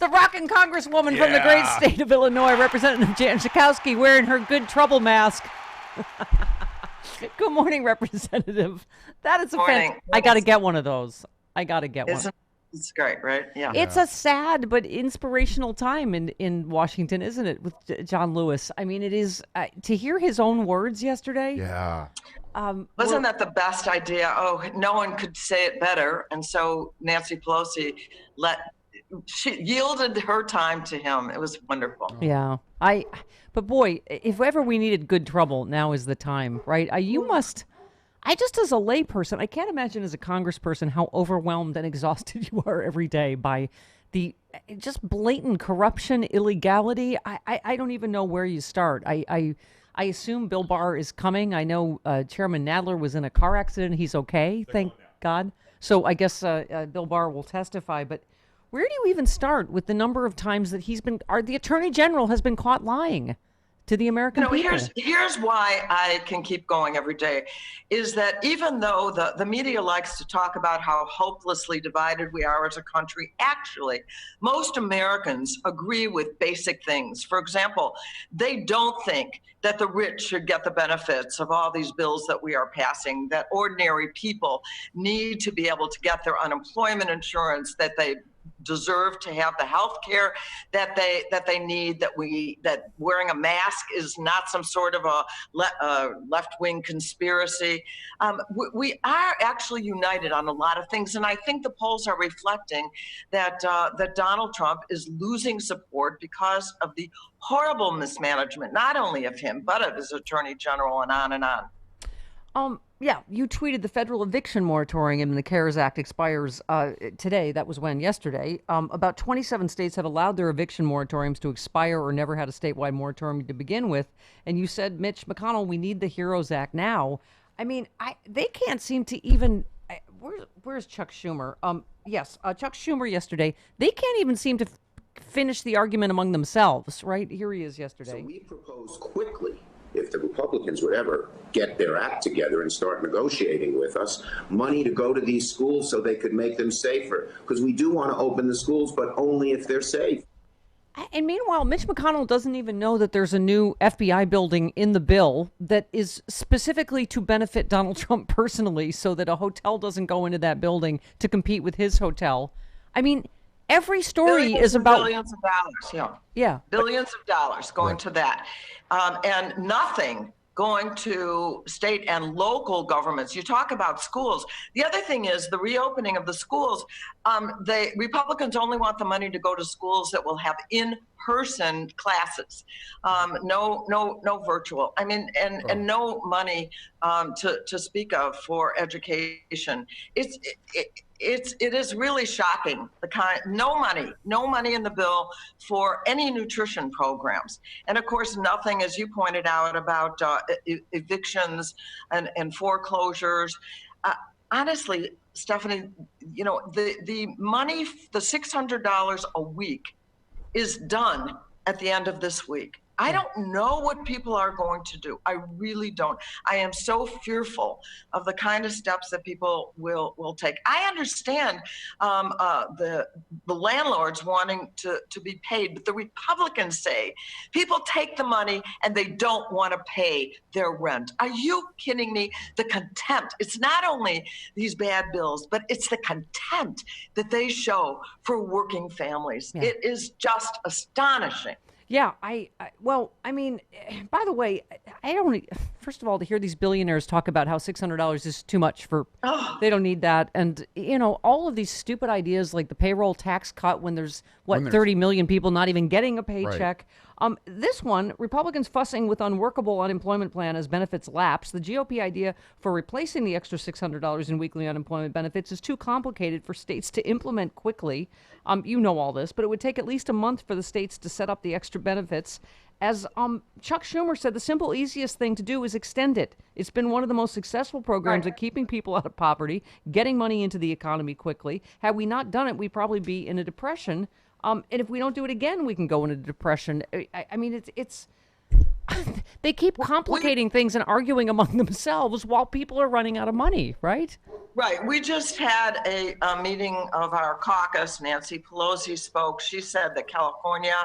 The rockin' congresswoman from the great state of Illinois, Representative Jan Schakowsky, wearing her good trouble mask. Good morning, Representative. That is a I got to get one of those. I got to get one. It's great, right? Yeah. It's a sad but inspirational time in Washington, isn't it, with John Lewis? I mean, it is to hear his own words yesterday. Yeah. Wasn't that the best idea? Oh, no one could say it better. And so Nancy Pelosi she yielded her time to him. It was wonderful. Yeah. But boy, if ever we needed good trouble, now is the time, right? I just as a layperson, I can't imagine as a congressperson how overwhelmed and exhausted you are every day by the just blatant corruption, illegality. I don't even know where you start. I assume Bill Barr is coming. I know Chairman Nadler was in a car accident. He's okay, thank God. So I guess Bill Barr will testify, but where do you even start with the number of times that the Attorney General has been caught lying to the American people? Here's why I can keep going every day, is that even though the media likes to talk about how hopelessly divided we are as a country, actually, most Americans agree with basic things. For example, they don't think that the rich should get the benefits of all these bills that we are passing, that ordinary people need to be able to get their unemployment insurance, that they deserve to have the health care that they need, that wearing a mask is not some sort of a left-wing conspiracy. We are actually united on a lot of things, and I think the polls are reflecting that Donald Trump is losing support because of the horrible mismanagement, not only of him, but of his attorney general, and on and on. Yeah, you tweeted the federal eviction moratorium in the CARES Act expires today. That was yesterday. About 27 states have allowed their eviction moratoriums to expire or never had a statewide moratorium to begin with. And you said, Mitch McConnell, we need the HEROES Act now. I mean, they can't seem to even. Where's Chuck Schumer? Yes, Chuck Schumer yesterday. They can't even seem to finish the argument among themselves, right? Here he is yesterday. So we propose quickly, if the Republicans would ever get their act together and start negotiating with us, money to go to these schools so they could make them safer. Because we do want to open the schools, but only if they're safe. And meanwhile, Mitch McConnell doesn't even know that there's a new FBI building in the bill that is specifically to benefit Donald Trump personally, so that a hotel doesn't go into that building to compete with his hotel. I mean, every story is about billions of dollars. Yeah. Billions of dollars going to that. And nothing going to state and local governments. You talk about schools. The other thing is the reopening of the schools. Republicans only want the money to go to schools that will have in-person classes, no virtual. I mean, and no money to speak of for education. It is really shocking. No money in the bill for any nutrition programs, and of course nothing, as you pointed out, about evictions and foreclosures. Honestly, Stephanie, the money, the $600 a week, is done at the end of this week. I don't know what people are going to do. I really don't. I am so fearful of the kind of steps that people will take. I understand the landlords wanting to be paid, but the Republicans say people take the money and they don't want to pay their rent. Are you kidding me? The contempt. It's not only these bad bills, but it's the contempt that they show for working families. Yeah. It is just astonishing. Yeah, well, I mean, by the way, first of all, to hear these billionaires talk about how $600 is too much they don't need that. And, all of these stupid ideas like the payroll tax cut when there's 30 million people not even getting a paycheck. Right. This one, Republicans fussing with unworkable unemployment plan as benefits lapse. The GOP idea for replacing the extra $600 in weekly unemployment benefits is too complicated for states to implement quickly. You know all this, but it would take at least a month for the states to set up the extra benefits. As Chuck Schumer said, the simple, easiest thing to do is extend it. It's been one of the most successful programs at keeping people out of poverty, getting money into the economy quickly. Had we not done it, we'd probably be in a depression. And if we don't do it again, we can go into depression. I mean, they keep complicating things and arguing among themselves while people are running out of money, right? Right. We just had a meeting of our caucus. Nancy Pelosi spoke. She said that California,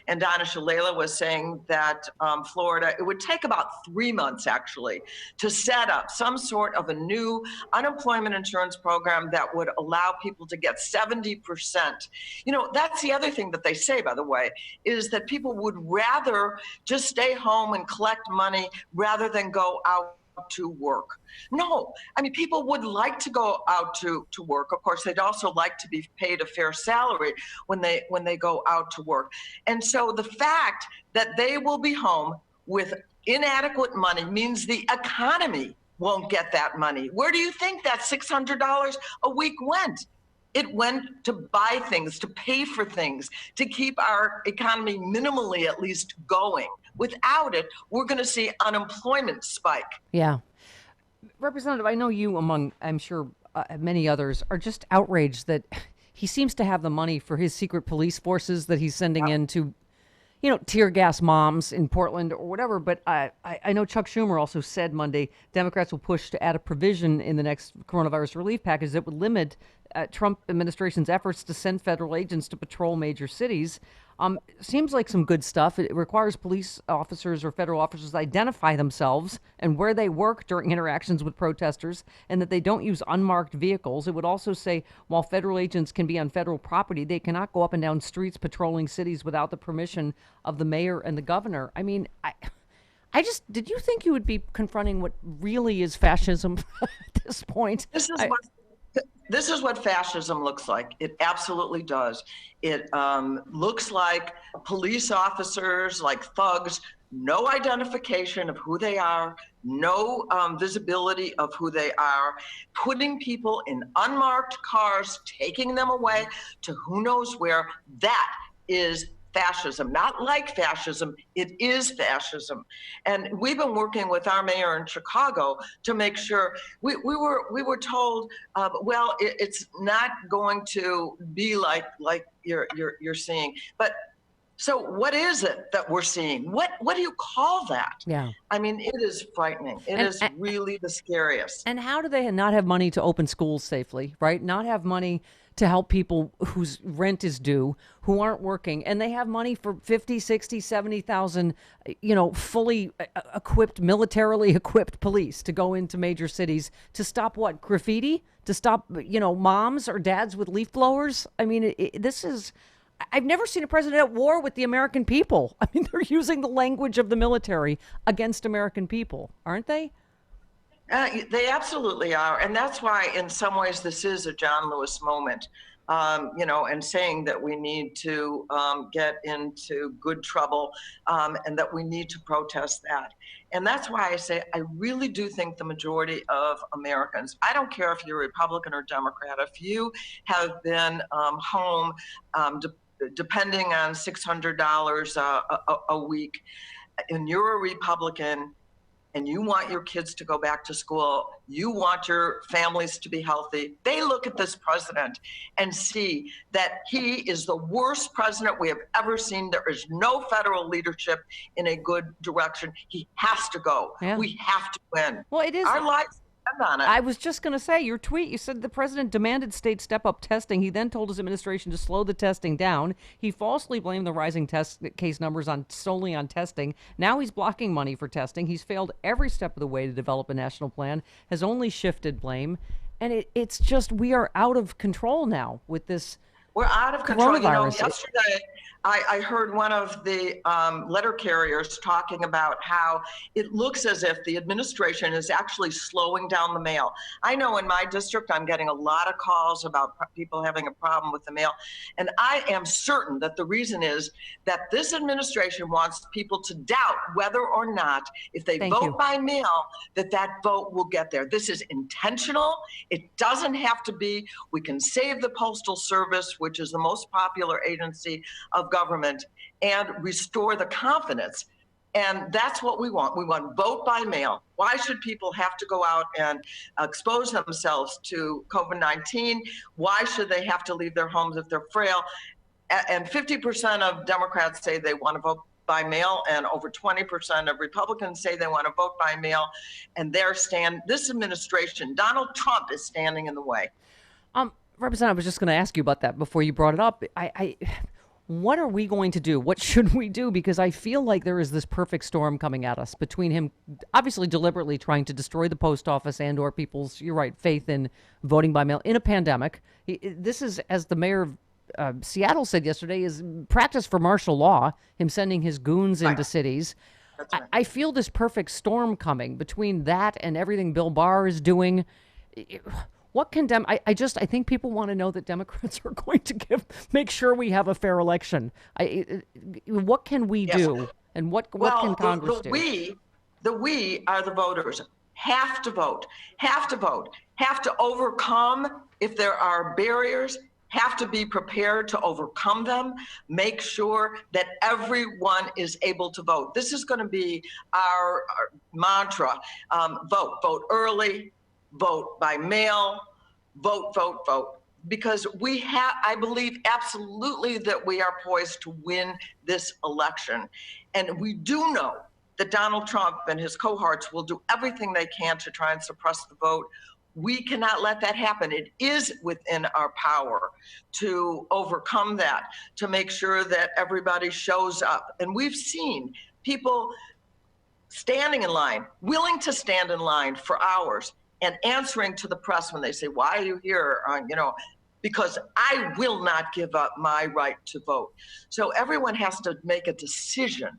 and Donna Shalala was saying that Florida, it would take about 3 months actually to set up some sort of a new unemployment insurance program that would allow people to get 70%. You know, that's the other thing that they say, by the way, is that people would rather just stay home and collect money rather than go out to work. No, I mean, people would like to go out to work. Of course, they'd also like to be paid a fair salary when they go out to work. And so the fact that they will be home with inadequate money means the economy won't get that money. Where do you think that $600 a week went? It went to buy things, to pay for things, to keep our economy minimally at least going. Without it, we're going to see unemployment spike. Yeah. Representative, I know you, among, I'm sure, many others, are just outraged that he seems to have the money for his secret police forces that he's sending in to, tear gas moms in Portland or whatever. But I know Chuck Schumer also said Monday Democrats will push to add a provision in the next coronavirus relief package that would limit Trump administration's efforts to send federal agents to patrol major cities. Seems like some good stuff. It requires police officers or federal officers to identify themselves and where they work during interactions with protesters, and that they don't use unmarked vehicles. It would also say while federal agents can be on federal property, they cannot go up and down streets patrolling cities without the permission of the mayor and the governor. I mean, did you think you would be confronting what really is fascism at this point? This is what fascism looks like. It absolutely does. It looks like police officers, like thugs, no identification of who they are, no visibility of who they are, putting people in unmarked cars, taking them away to who knows where. That is fascism, not like fascism, it is fascism. And we've been working with our mayor in Chicago to make sure we were told, it's not going to be like you're seeing. But so what is it that we're seeing? What do you call that? Yeah. I mean, it is frightening. It is really the scariest. And how do they not have money to open schools safely, right? Not have money to help people whose rent is due, who aren't working, and they have money for 50, 60, 70,000, fully equipped, militarily equipped police to go into major cities to stop what? Graffiti? To stop, moms or dads with leaf blowers? I mean, this is, I've never seen a president at war with the American people. I mean, they're using the language of the military against American people, aren't they? They absolutely are. And that's why, in some ways, this is a John Lewis moment, and saying that we need to get into good trouble and that we need to protest that. And that's why I say I really do think the majority of Americans, I don't care if you're Republican or Democrat, if you have been home depending on $600 a week, and you're a Republican, and you want your kids to go back to school, you want your families to be healthy, they look at this president and see that he is the worst president we have ever seen. There is no federal leadership in a good direction. He has to go. Yeah. We have to win. Well, it is. Our lives depend on it. I was just going to say, your tweet, you said the president demanded states step up testing. He then told his administration to slow the testing down. He falsely blamed the rising case numbers solely on testing. Now he's blocking money for testing. He's failed every step of the way to develop a national plan, has only shifted blame. And it's just, we are out of control now with this. We're out of control. Yesterday, I heard one of the letter carriers talking about how it looks as if the administration is actually slowing down the mail. I know in my district, I'm getting a lot of calls about people having a problem with the mail. And I am certain that the reason is that this administration wants people to doubt whether or not, if they vote by mail, that vote will get there. This is intentional. It doesn't have to be. We can save the Postal Service, which is the most popular agency of government, and restore the confidence. And that's what we want. We want vote by mail. Why should people have to go out and expose themselves to COVID-19? Why should they have to leave their homes if they're frail? And 50% of Democrats say they want to vote by mail, and over 20% of Republicans say they want to vote by mail, and this administration, Donald Trump, is standing in the way. Representative, I was just going to ask you about that before you brought it up. What are we going to do? What should we do? Because I feel like there is this perfect storm coming at us between him obviously deliberately trying to destroy the post office and or people's, you're right, faith in voting by mail in a pandemic. This is, as the mayor of Seattle said yesterday, is practice for martial law, him sending his goons into cities. Right. I feel this perfect storm coming between that and everything Bill Barr is doing. What can I think people want to know that Democrats are going to make sure we have a fair election. What can we do, and what can Congress do? We are the voters. Have to vote. Have to overcome if there are barriers. Have to be prepared to overcome them. Make sure that everyone is able to vote. This is going to be our mantra. Vote early. Vote by mail, vote. Because I believe absolutely that we are poised to win this election. And we do know that Donald Trump and his cohorts will do everything they can to try and suppress the vote. We cannot let that happen. It is within our power to overcome that, to make sure that everybody shows up. And we've seen people standing in line, willing to stand in line for hours, and answering to the press when they say, why are you here? Because I will not give up my right to vote. So everyone has to make a decision.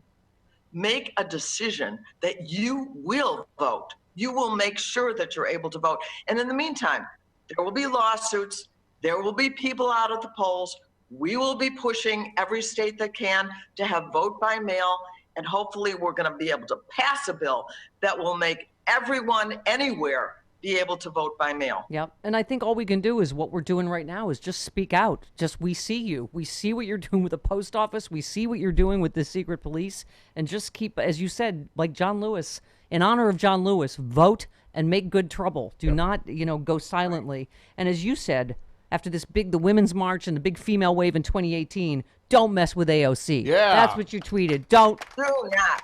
Make a decision that you will vote. You will make sure that you're able to vote. And in the meantime, there will be lawsuits. There will be people out at the polls. We will be pushing every state that can to have vote by mail. And hopefully we're going to be able to pass a bill that will make everyone anywhere be able to vote by mail. Yep. And I think all we can do is what we're doing right now is just speak out. We see you. We see what you're doing with the post office. We see what you're doing with the secret police. And just keep, as you said, like John Lewis, in honor of John Lewis, vote and make good trouble. Do not, go silently. And as you said, after the Women's March and the big female wave in 2018, don't mess with AOC. Yeah. That's what you tweeted. Don't. Do not.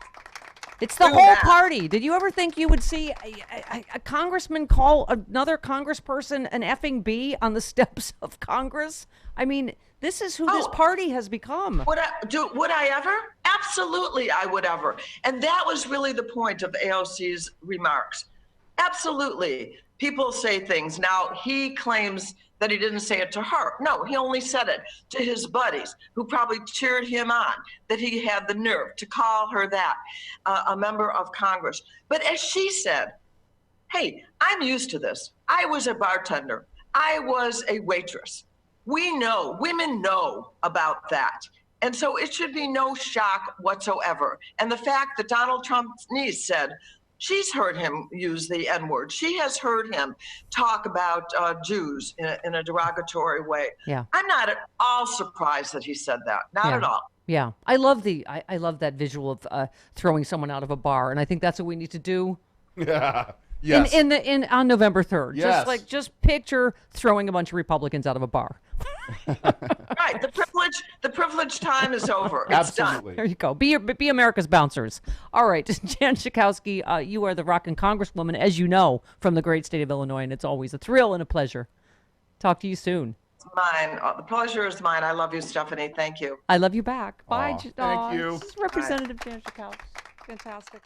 It's the whole party. Did you ever think you would see a congressman call another congressperson an effing B on the steps of Congress? I mean, this is who this party has become. Would I ever? Absolutely, I would ever. And that was really the point of AOC's remarks. Absolutely. People say things. Now, he claims that he didn't say it to her. No, he only said it to his buddies who probably cheered him on, that he had the nerve to call her that, a member of Congress. But as she said, hey, I'm used to this. I was a bartender. I was a waitress. Women know about that. And so it should be no shock whatsoever. And the fact that Donald Trump's niece said, she's heard him use the N-word. She has heard him talk about Jews in a derogatory way. Yeah. I'm not at all surprised that he said that. Not at all. Yeah. I love that visual of throwing someone out of a bar, and I think that's what we need to do. Yeah. Yes. On November 3rd. Yes. Just picture throwing a bunch of Republicans out of a bar. Right. The privilege time is over. It's Absolutely. done. There you go. Be America's bouncers. All right. Jan Schakowsky, you are the rockin' congresswoman, as you know, from the great state of Illinois, and it's always a thrill and a pleasure. Talk to you soon. It's mine. The pleasure is mine. I love you, Stephanie. Thank you. I love you back. Bye. Thank you. This is Representative Jan Schakowsky. Fantastic.